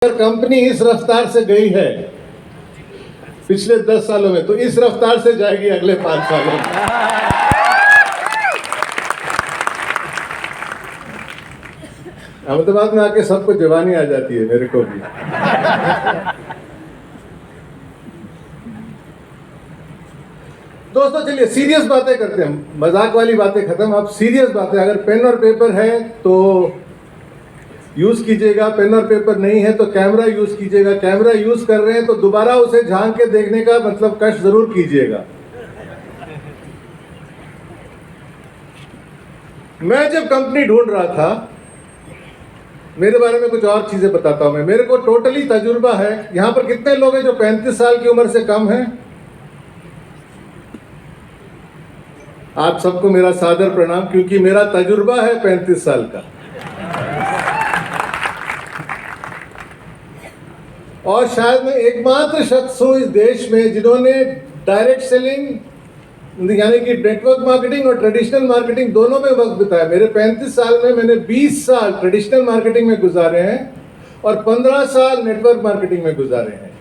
अगर कंपनी इस रफ्तार से गई है पिछले 10 सालों में, तो इस रफ्तार से जाएगी अगले 5 सालों में। अहमदाबाद में आके सबको जवानी आ जाती है, मेरे को भी। दोस्तों चलिए सीरियस बातें करते हैं, मजाक वाली बातें खत्म, अब सीरियस बातें। अगर पेन और पेपर है तो यूज कीजिएगा, पेन और पेपर नहीं है तो कैमरा यूज कीजिएगा। कैमरा यूज कर रहे हैं तो दोबारा उसे झांक के देखने का मतलब कष्ट जरूर कीजिएगा। मैं जब कंपनी ढूंढ रहा था, मेरे बारे में कुछ और चीजें बताता हूं मैं। मेरे को टोटली तजुर्बा है। यहां पर कितने लोग हैं जो 35 साल की उम्र से कम हैं? आप सबको मेरा सादर प्रणाम, क्योंकि मेरा तजुर्बा है 35 साल का। और शायद मैं एकमात्र शख्स हूं इस देश में जिन्होंने डायरेक्ट सेलिंग यानी कि नेटवर्क मार्केटिंग और ट्रेडिशनल मार्केटिंग दोनों में वक्त बिताया। मेरे 35 साल में मैंने 20 साल ट्रेडिशनल मार्केटिंग में गुजारे हैं और 15 साल नेटवर्क मार्केटिंग में गुजारे हैं।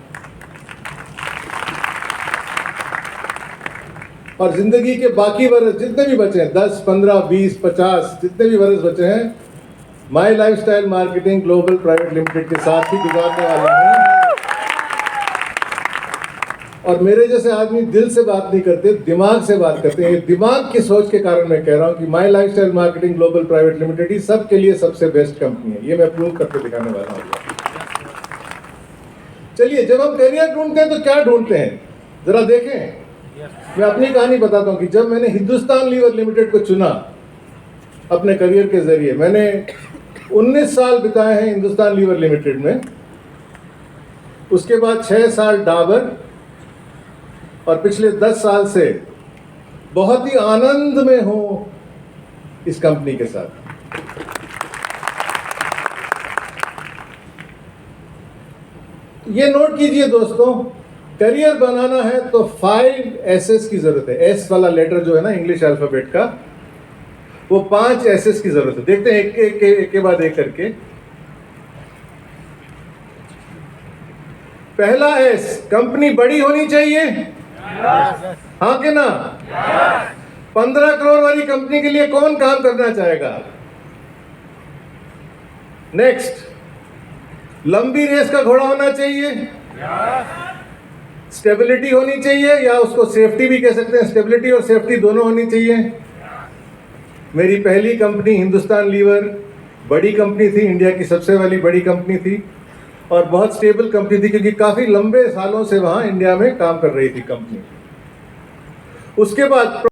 और जिंदगी के बाकी वर्ष जितने भी बचे हैं, 10, 15, 20, 50 जितने भी वर्ष बचे हैं, my lifestyle marketing global private limited के साथ ही गुजारने वाले हैं। और मेरे जैसे आदमी दिल से बात नहीं करते, दिमाग से बात करते हैं। ये दिमाग की सोच के कारण मैं कह रहा हूं कि my lifestyle marketing global private limited ही सबके लिए सबसे बेस्ट कंपनी है। ये मैं प्रूव करके दिखाने वाला हूं। चलिए, जब हम करियर ढूंढते हैं तो क्या ढूंढते हैं जरा देखें। मैं अपनी कहानी बताता हूं कि जब मैंने हिंदुस्तान लीवर लिमिटेड को चुना अपने करियर के जरिए, मैंने 19 साल बिताए हैं हिंदुस्तान लीवर लिमिटेड में। उसके बाद 6 साल डाबर, और पिछले 10 साल से बहुत ही आनंद में हूं इस कंपनी के साथ। ये नोट कीजिए दोस्तों, करियर बनाना है तो 5 एसएस की जरूरत है। एस वाला लेटर जो है ना इंग्लिश अल्फाबेट का, वो 5 एसएस की जरूरत है। देखते हैं एक के बाद एक करके। पहला एस, कंपनी बड़ी होनी चाहिए। हाँ कि ना? 15 करोड़ वाली कंपनी के लिए कौन काम करना चाहेगा? नेक्स्ट, लंबी रेस का घोड़ा होना चाहिए। स्टेबिलिटी होनी चाहिए, या उसको सेफ्टी भी कह सकते हैं। स्टेबिलिटी और सेफ्टी दोनों होनी चाहिए। मेरी पहली कंपनी हिंदुस्तान लीवर बड़ी कंपनी थी, इंडिया की सबसे वाली बड़ी कंपनी थी और बहुत स्टेबल कंपनी थी, क्योंकि काफी लंबे सालों से वहां इंडिया में काम कर रही थी कंपनी। उसके बाद